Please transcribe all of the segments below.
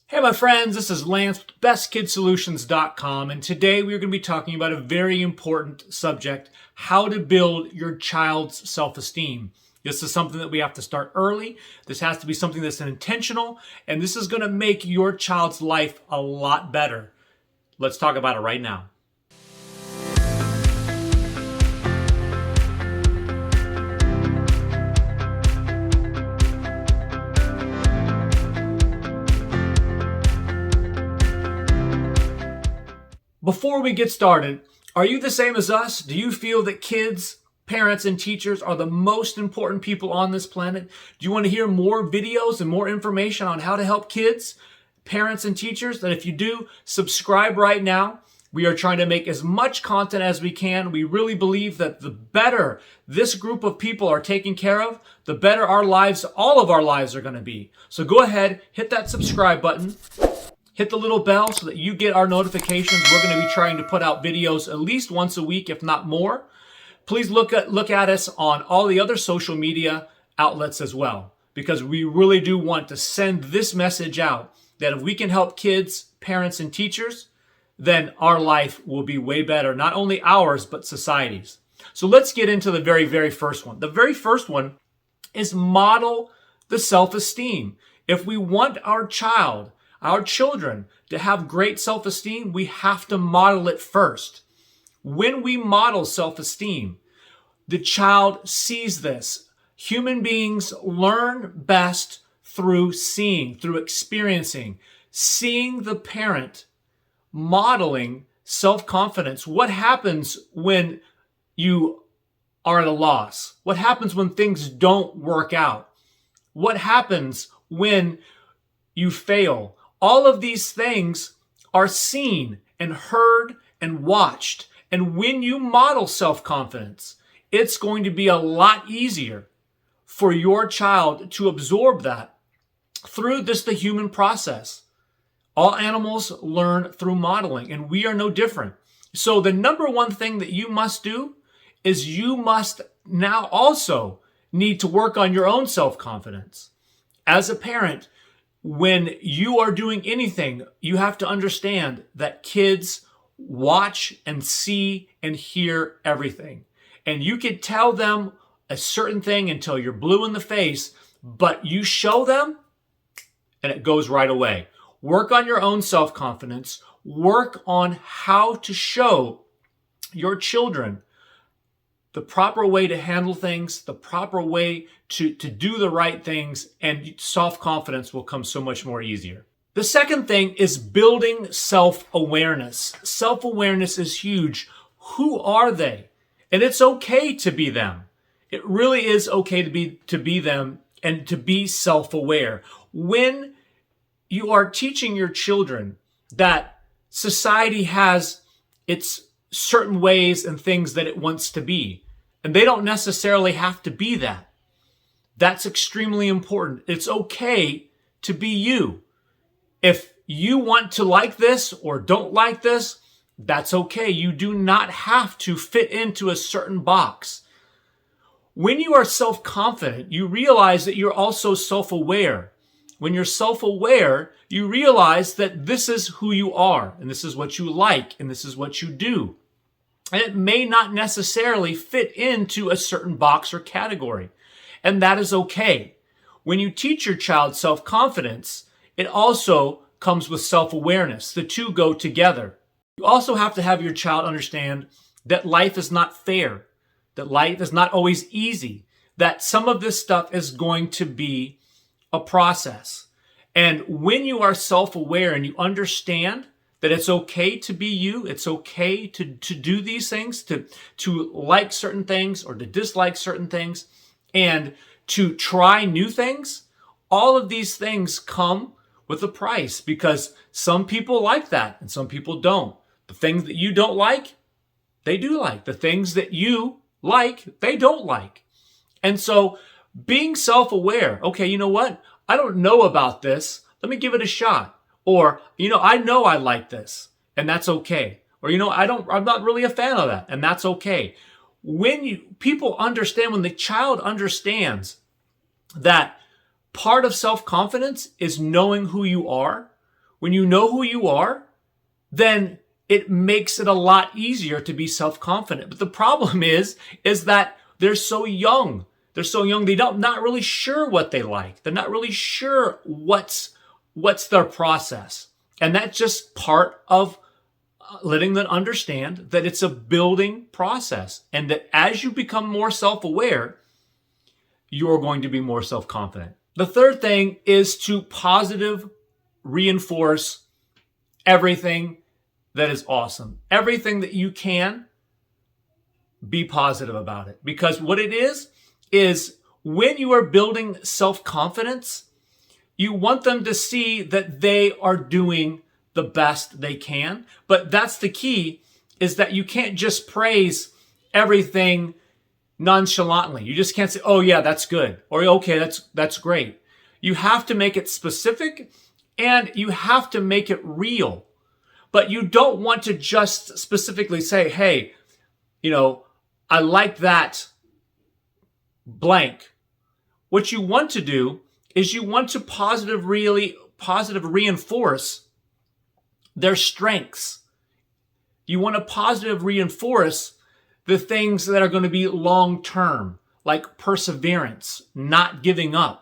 Hey my friends, this is Lance with BestKidSolutions.com, and today we're going to be talking about a very important subject: how to build your child's self-esteem. This is something that we have to start early. This has to be something that's intentional, and this is going to make your child's life a lot better. Let's talk about it right now. Before we get started, are you the same as us? Do you feel that kids, parents, and teachers are the most important people on this planet? Do you want to hear more videos and more information on how to help kids, parents, and teachers? Then if you do, subscribe right now. We are trying to make as much content as we can. We really believe that the better this group of people are taken care of, the better our lives, all of our lives, are going to be. So go ahead, hit that subscribe button. Hit the little bell so that you get our notifications. We're going to be trying to put out videos at least once a week, if not more. Please look at us on all the other social media outlets as well, because we really do want to send this message out that if we can help kids, parents, and teachers, then our life will be way better, not only ours, but society's. So let's get into the very, very first one. The very first one is model the self-esteem. If we want our children to have great self-esteem, we have to model it first. When we model self-esteem, the child sees this. Human beings learn best through seeing, through experiencing, seeing the parent modeling self-confidence. What happens when you are at a loss? What happens when things don't work out? What happens when you fail? All of these things are seen and heard and watched. And when you model self-confidence, it's going to be a lot easier for your child to absorb that through just the human process. All animals learn through modeling, and we are no different. So the number one thing that you must do is you must now also need to work on your own self-confidence. As a parent, when you are doing anything, you have to understand that kids watch and see and hear everything. And you can tell them a certain thing until you're blue in the face, but you show them and it goes right away. Work on your own self-confidence. Work on how to show your children the proper way to handle things, the proper way to do the right things, and self-confidence will come so much more easier. The second thing is building self-awareness. Self-awareness is huge. Who are they? And it's okay to be them. It really is okay to be them and to be self-aware. When you are teaching your children that society has its certain ways and things that it wants to be, and they don't necessarily have to be that. That's extremely important. It's okay to be you. If you want to like this or don't like this, that's okay. You do not have to fit into a certain box. When you are self-confident, you realize that you're also self-aware. When you're self-aware, you realize that this is who you are, and this is what you like, and this is what you do. And it may not necessarily fit into a certain box or category. And that is okay. When you teach your child self-confidence, it also comes with self-awareness. The two go together. You also have to have your child understand that life is not fair, that life is not always easy, that some of this stuff is going to be a process. And when you are self-aware and you understand that it's okay to be you, it's okay to do these things, to like certain things or to dislike certain things, and to try new things, all of these things come with a price, because some people like that and some people don't. The things that you don't like, they do like. The things that you like, they don't like. And so being self-aware, okay, you know what? I don't know about this. Let me give it a shot. Or, I know I like this, and that's okay. Or, I'm not really a fan of that, and that's okay. When people understand, when the child understands that part of self-confidence is knowing who you are, when you know who you are, then it makes it a lot easier to be self-confident. But the problem is that they're so young. They're so young, not really sure what they like. They're not really sure what's their process. And that's just part of letting them understand that it's a building process, and that as you become more self-aware, you're going to be more self-confident. The third thing is to positive reinforce everything that is awesome. Everything that you can, be positive about it. Because what it is when you are building self-confidence, you want them to see that they are doing the best they can. But that's the key, is that you can't just praise everything nonchalantly. You just can't say, oh yeah, that's good. Or okay, that's great. You have to make it specific, and you have to make it real. But you don't want to just specifically say, hey, I like that blank. What you want to do is you want to positive reinforce their strengths. You want to positive reinforce the things that are going to be long-term, like perseverance, not giving up,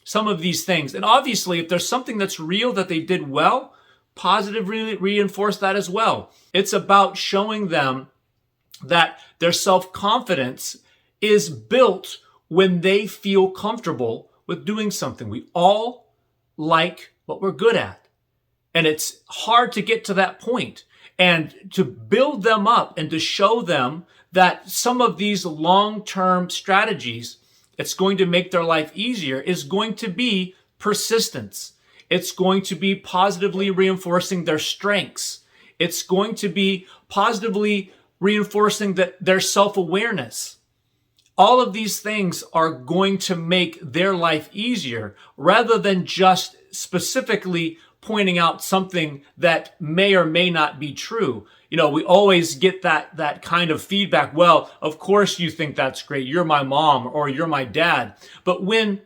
some of these things. And obviously, if there's something that's real that they did well, positively reinforce that as well. It's about showing them that their self-confidence is built when they feel comfortable with doing something. We all like what we're good at. And it's hard to get to that point. And to build them up and to show them that some of these long-term strategies, it's going to make their life easier, is going to be persistence. It's going to be positively reinforcing their strengths. It's going to be positively reinforcing their self-awareness. All of these things are going to make their life easier, rather than just specifically pointing out something that may or may not be true. We always get that kind of feedback. Well, of course you think that's great. You're my mom or you're my dad. But when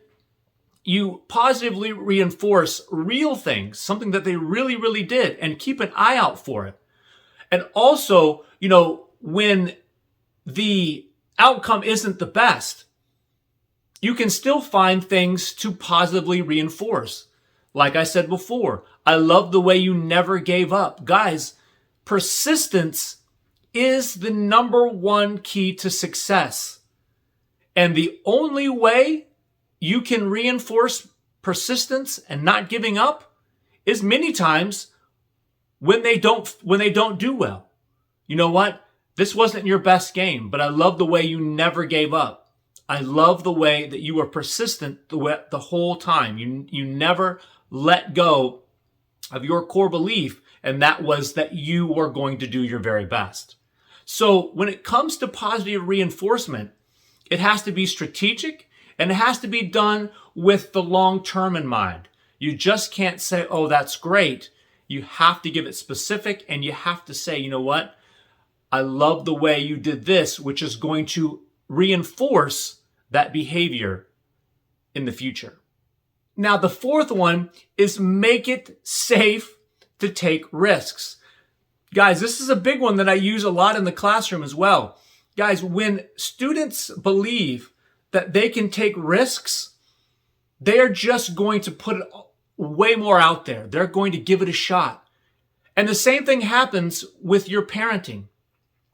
you positively reinforce real things, something that they really, really did, and keep an eye out for it. And also, when the outcome isn't the best, you can still find things to positively reinforce. Like I said before, I love the way you never gave up. Guys, persistence is the number one key to success. And the only way you can reinforce persistence and not giving up is many times when they don't do well. You know what? This wasn't your best game, but I love the way you never gave up. I love the way that you were persistent the whole time. You never let go of your core belief, and that was that you were going to do your very best. So when it comes to positive reinforcement, it has to be strategic, and it has to be done with the long term in mind. You just can't say, oh, that's great. You have to give it specific, and you have to say, you know what? I love the way you did this, which is going to reinforce that behavior in the future. Now, the fourth one is make it safe to take risks. Guys, this is a big one that I use a lot in the classroom as well. Guys, when students believe that they can take risks, they're just going to put it way more out there. They're going to give it a shot. And the same thing happens with your parenting.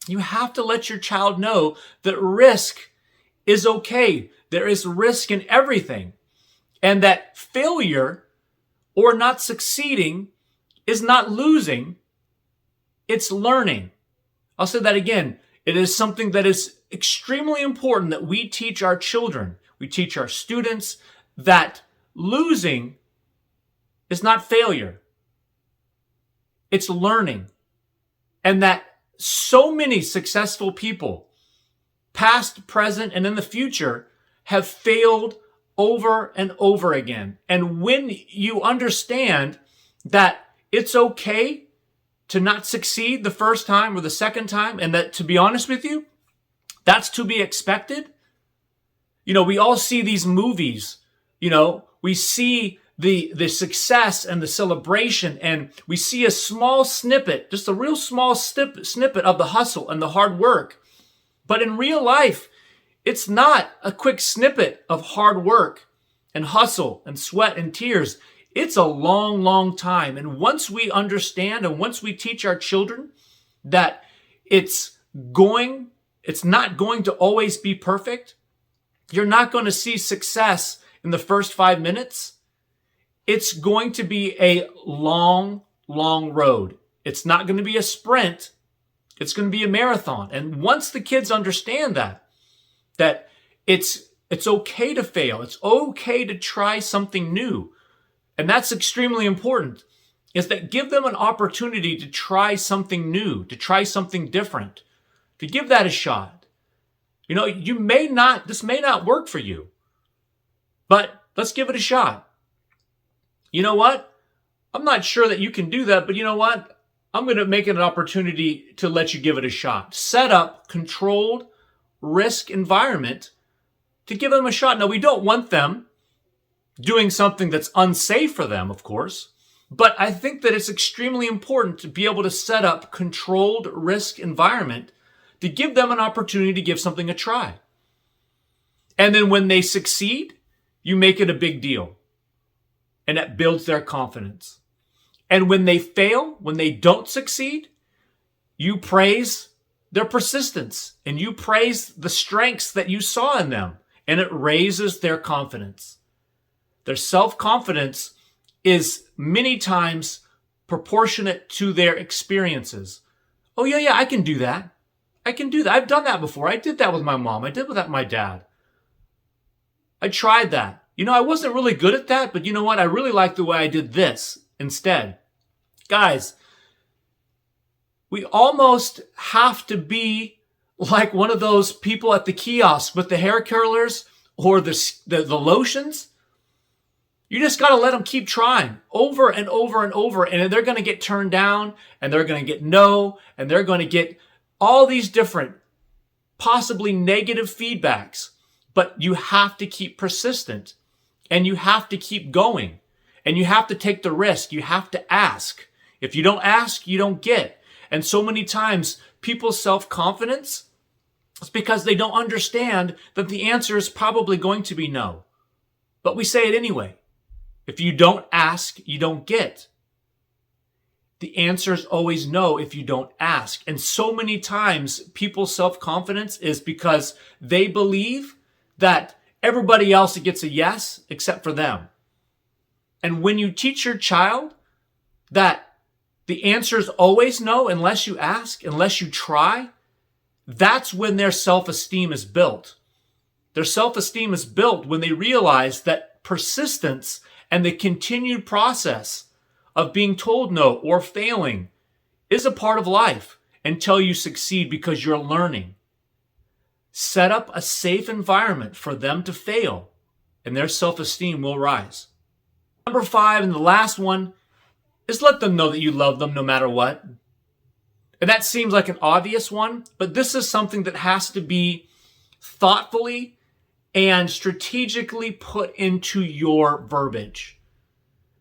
You have to let your child know that risk is okay. There is risk in everything. And that failure or not succeeding is not losing, it's learning. I'll say that again. It is something that is extremely important that we teach our children. We teach our students that losing is not failure. It's learning. And that so many successful people, past, present, and in the future, have failed over and over again. And when you understand that it's okay to not succeed the first time or the second time, and that, to be honest with you, that's to be expected. We all see these movies, we see the success and the celebration, and we see a small snippet, just a real small snippet of the hustle and the hard work. But in real life, it's not a quick snippet of hard work and hustle and sweat and tears. It's a long, long time. And once we understand and once we teach our children that it's not going to always be perfect, you're not going to see success in the first 5 minutes. It's going to be a long, long road. It's not going to be a sprint. It's going to be a marathon. And once the kids understand that it's okay to fail, it's okay to try something new, and that's extremely important, is that give them an opportunity to try something new, to try something different, to give that a shot. You know, this may not work for you, but let's give it a shot. You know what? I'm not sure that you can do that, but you know what? I'm going to make it an opportunity to let you give it a shot. Set up controlled risk environment to give them a shot. Now, we don't want them doing something that's unsafe for them, of course, but I think that it's extremely important to be able to set up controlled risk environment to give them an opportunity to give something a try. And then when they succeed, you make it a big deal. And that builds their confidence. And when they fail, when they don't succeed, you praise their persistence and you praise the strengths that you saw in them, and it raises their confidence. Their self-confidence is many times proportionate to their experiences. Oh, yeah, I can do that. I can do that. I've done that before. I did that with my mom. I did that with my dad. I tried that. You know, I wasn't really good at that, but you know what? I really like the way I did this instead. Guys, we almost have to be like one of those people at the kiosk with the hair curlers or the lotions. You just got to let them keep trying over and over and over, and they're going to get turned down, and they're going to get no, and they're going to get all these different, possibly negative feedbacks. But you have to keep persistent. And you have to keep going. And you have to take the risk. You have to ask. If you don't ask, you don't get. And so many times, people's self-confidence is because they don't understand that the answer is probably going to be no. But we say it anyway. If you don't ask, you don't get. The answer is always no if you don't ask. And so many times, people's self-confidence is because they believe that everybody else gets a yes except for them. And when you teach your child that the answer is always no unless you ask, unless you try, that's when their self-esteem is built. Their self-esteem is built when they realize that persistence and the continued process of being told no or failing is a part of life until you succeed because you're learning. Set up a safe environment for them to fail, and their self-esteem will rise. Number 5, and the last one, is let them know that you love them no matter what. And that seems like an obvious one, but this is something that has to be thoughtfully and strategically put into your verbiage.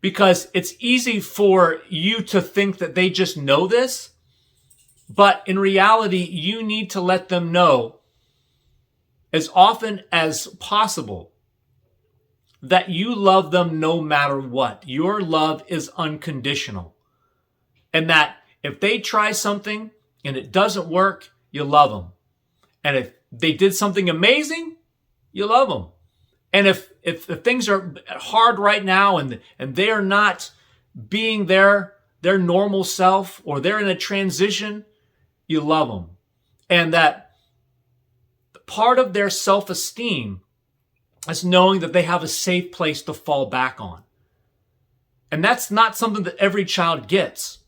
Because it's easy for you to think that they just know this, but in reality, you need to let them know as often as possible that you love them no matter what. Your love is unconditional. And that if they try something and it doesn't work, you love them. And if they did something amazing, you love them. And if things are hard right now and they are not being their normal self, or they're in a transition, you love them. And that part of their self-esteem is knowing that they have a safe place to fall back on. And that's not something that every child gets.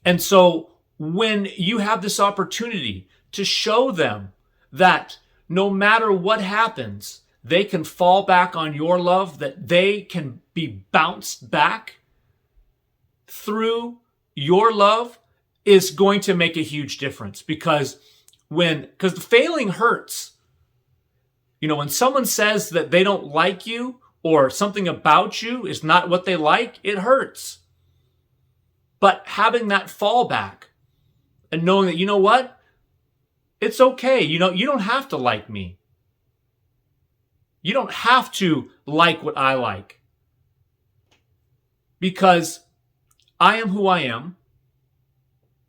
And so when you have this opportunity to show them that no matter what happens, they can fall back on your love, that they can be bounced back through your love, is going to make a huge difference. Because the failing hurts. You know, when someone says that they don't like you or something about you is not what they like, it hurts. But having that fallback and knowing that, you know what? It's okay. You don't have to like me. You don't have to like what I like. Because I am who I am,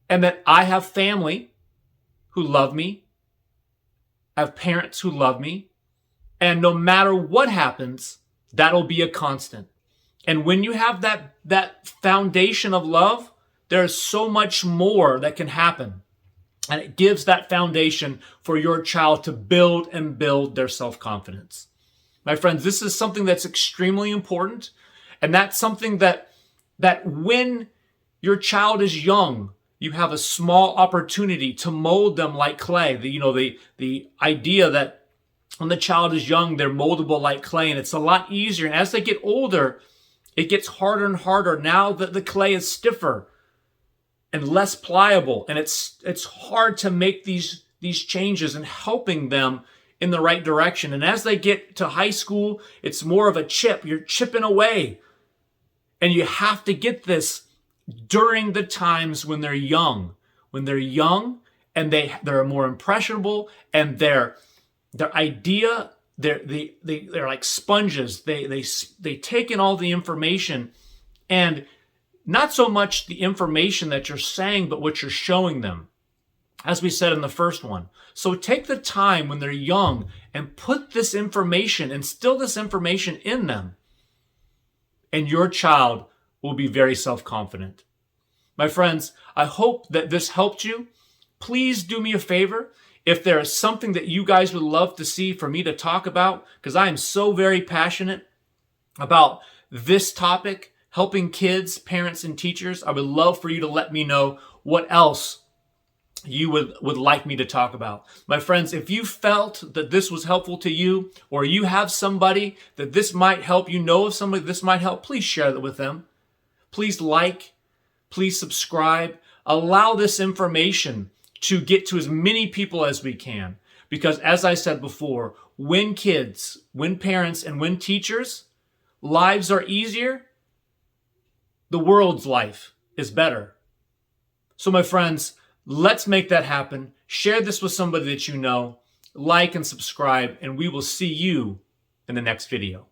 and that I have family who love me. I have parents who love me. And no matter what happens, that'll be a constant. And when you have that foundation of love, there's so much more that can happen. And it gives that foundation for your child to build and build their self-confidence. My friends, this is something that's extremely important. And that's something that when your child is young, you have a small opportunity to mold them like clay. The idea that when the child is young, they're moldable like clay, and it's a lot easier. And as they get older, it gets harder and harder. Now that the clay is stiffer and less pliable, and it's hard to make these changes and helping them in the right direction. And as they get to high school, it's more of a chip. You're chipping away. And you have to get this during the times when they're young. When they're young and they're more impressionable, and their idea, they're like sponges. They take in all the information, and not so much the information that you're saying, but what you're showing them, as we said in the first one. So take the time when they're young and put this information, instill this information in them, and your child will be very self-confident. My friends, I hope that this helped you. Please do me a favor. If there is something that you guys would love to see for me to talk about, because I am so very passionate about this topic, helping kids, parents, and teachers, I would love for you to let me know what else you would like me to talk about. My friends, if you felt that this was helpful to you, or you have somebody that this might help, you know of somebody this might help, please share that with them. Please like, please subscribe. Allow this information to get to as many people as we can. Because as I said before, when kids, when parents, and when teachers, lives are easier, the world's life is better. So my friends, let's make that happen. Share this with somebody that you know. Like and subscribe, and we will see you in the next video.